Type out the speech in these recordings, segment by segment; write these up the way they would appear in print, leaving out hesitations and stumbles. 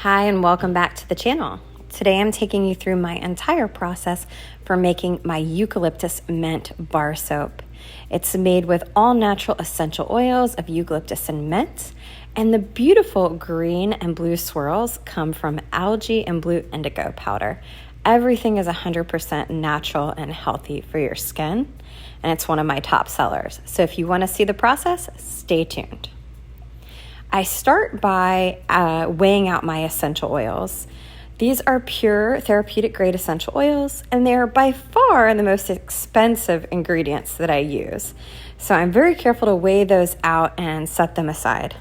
Hi and welcome back to the channel. Today I'm taking you through my entire process for making my Eucalyptus Mint Bar Soap. It's made with all natural essential oils of eucalyptus and mint, and the beautiful green and blue swirls come from algae and blue indigo powder. Everything is 100% natural and healthy for your skin, and it's one of my top sellers. So if you want to see the process, stay tuned. I start by weighing out my essential oils. These are pure therapeutic grade essential oils, and they are by far the most expensive ingredients that I use. So I'm very careful to weigh those out and set them aside.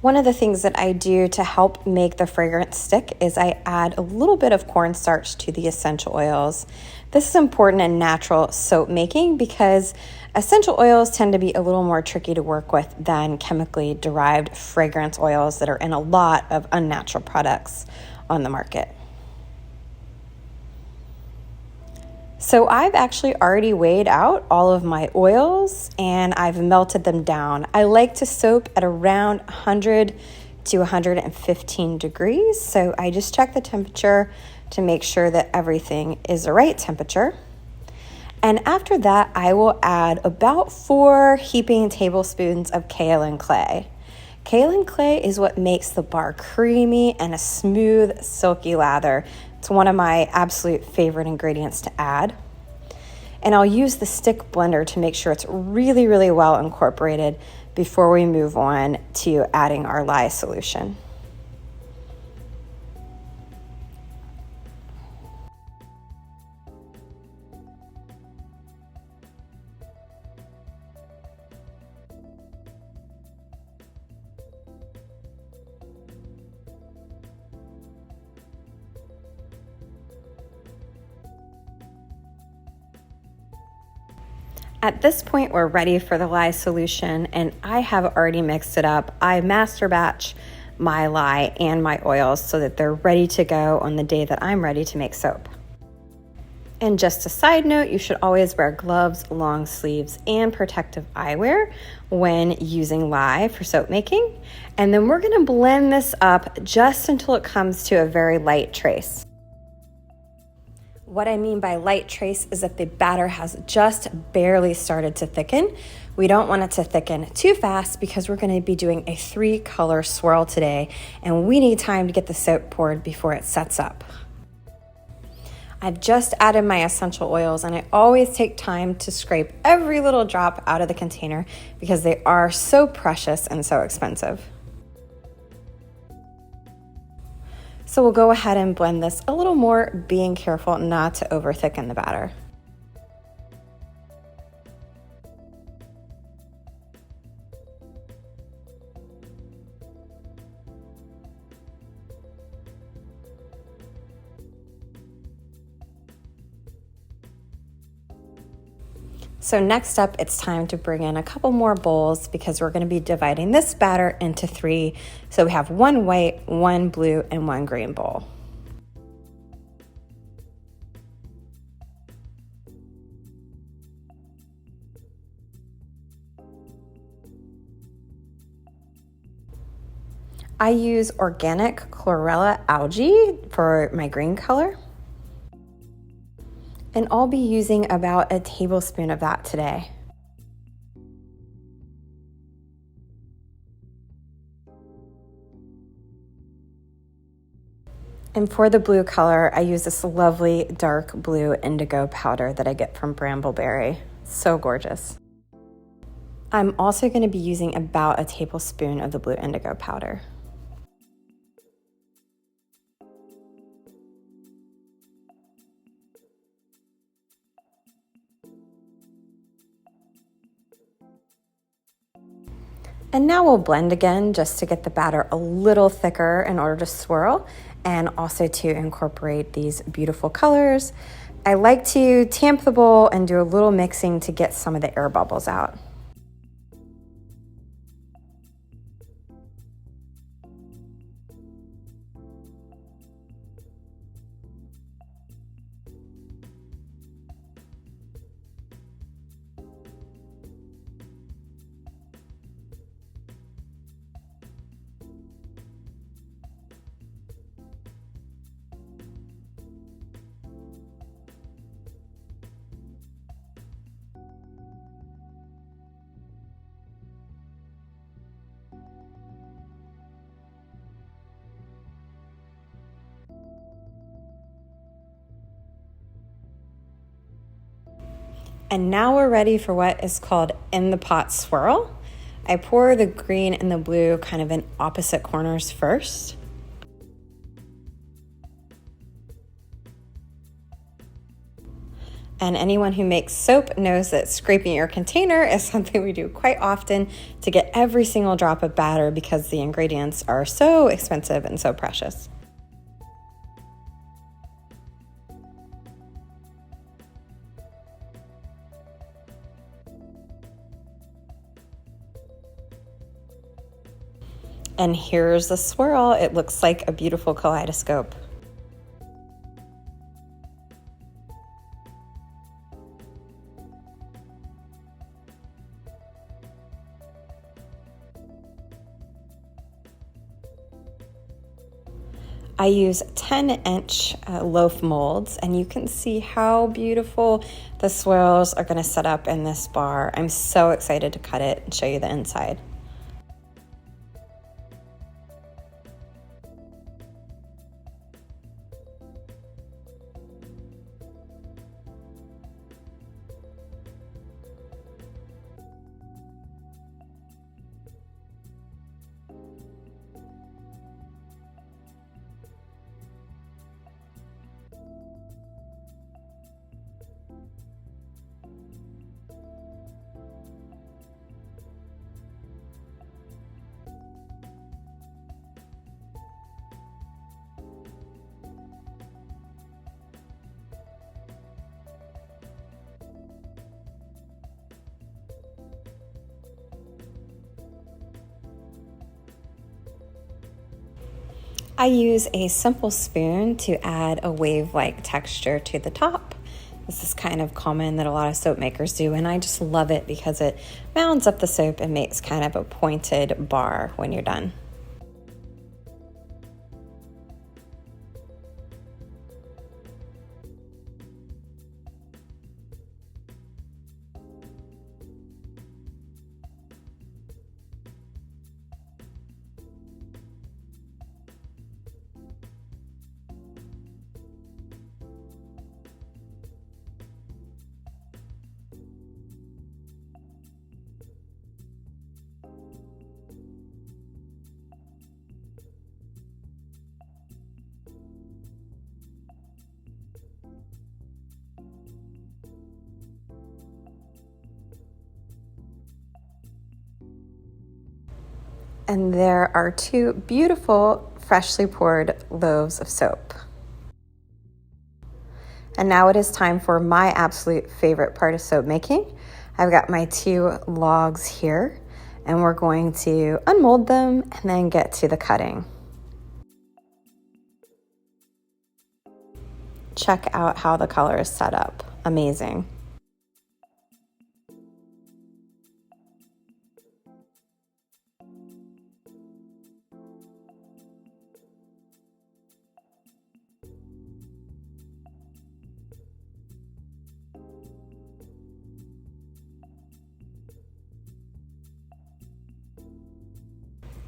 One of the things that I do to help make the fragrance stick is I add a little bit of cornstarch to the essential oils. This is important in natural soap making because essential oils tend to be a little more tricky to work with than chemically derived fragrance oils that are in a lot of unnatural products on the market. So I've actually already weighed out all of my oils and I've melted them down. I like to soap at around 100 to 115 degrees. So I just check the temperature to make sure that everything is the right temperature. And after that, I will add about 4 heaping tablespoons of kaolin clay. Kaolin clay is what makes the bar creamy and a smooth, silky lather. It's one of my absolute favorite ingredients to add. And I'll use the stick blender to make sure it's really, really well incorporated before we move on to adding our lye solution. At this point, we're ready for the lye solution, and I have already mixed it up. I master batch my lye and my oils so that they're ready to go on the day that I'm ready to make soap. And just a side note, you should always wear gloves, long sleeves, and protective eyewear when using lye for soap making. And then we're gonna blend this up just until it comes to a very light trace. What I mean by light trace is that the batter has just barely started to thicken. We don't want it to thicken too fast because we're going to be doing a 3-color swirl today, and we need time to get the soap poured before it sets up. I've just added my essential oils, and I always take time to scrape every little drop out of the container because they are so precious and so expensive. So we'll go ahead and blend this a little more, being careful not to over thicken the batter. So next up, it's time to bring in a couple more bowls because we're going to be dividing this batter into 3. So we have 1 white, 1 blue, and 1 green bowl. I use organic chlorella algae for my green color. And I'll be using about a tablespoon of that today. And for the blue color, I use this lovely dark blue indigo powder that I get from Brambleberry. So gorgeous. I'm also going to be using about a tablespoon of the blue indigo powder. And now we'll blend again just to get the batter a little thicker in order to swirl and also to incorporate these beautiful colors. I like to tamp the bowl and do a little mixing to get some of the air bubbles out. And now we're ready for what is called in the pot swirl. I pour the green and the blue kind of in opposite corners first. And anyone who makes soap knows that scraping your container is something we do quite often to get every single drop of batter because the ingredients are so expensive and so precious. And here's the swirl. It looks like a beautiful kaleidoscope. I use 10-inch loaf molds, and you can see how beautiful the swirls are going to set up in this bar. I'm so excited to cut it and show you the inside. I use a simple spoon to add a wave-like texture to the top. This is kind of common that a lot of soap makers do, and I just love it because it mounds up the soap and makes kind of a pointed bar when you're done. And there are two beautiful, freshly poured loaves of soap. And now it is time for my absolute favorite part of soap making. I've got my two logs here, and we're going to unmold them and then get to the cutting. Check out how the color is set up. Amazing.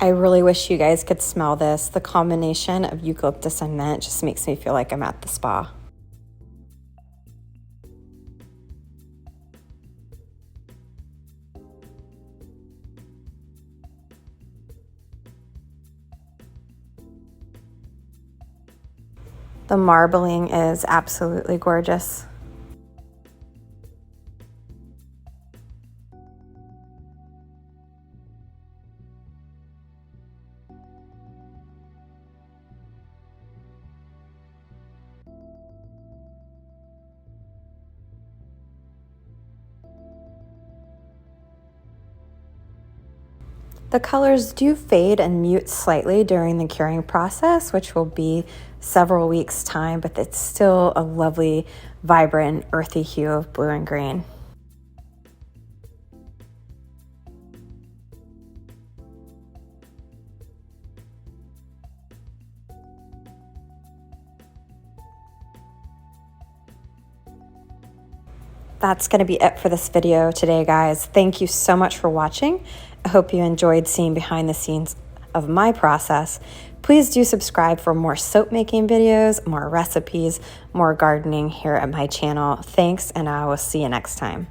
I really wish you guys could smell this. The combination of eucalyptus and mint just makes me feel like I'm at the spa. The marbling is absolutely gorgeous. The colors do fade and mute slightly during the curing process, which will be several weeks' time, but it's still a lovely, vibrant, earthy hue of blue and green. That's going to be it for this video today, guys. Thank you so much for watching. I hope you enjoyed seeing behind the scenes of my process. Please do subscribe for more soap making videos, more recipes, more gardening here at my channel. Thanks, and I will see you next time.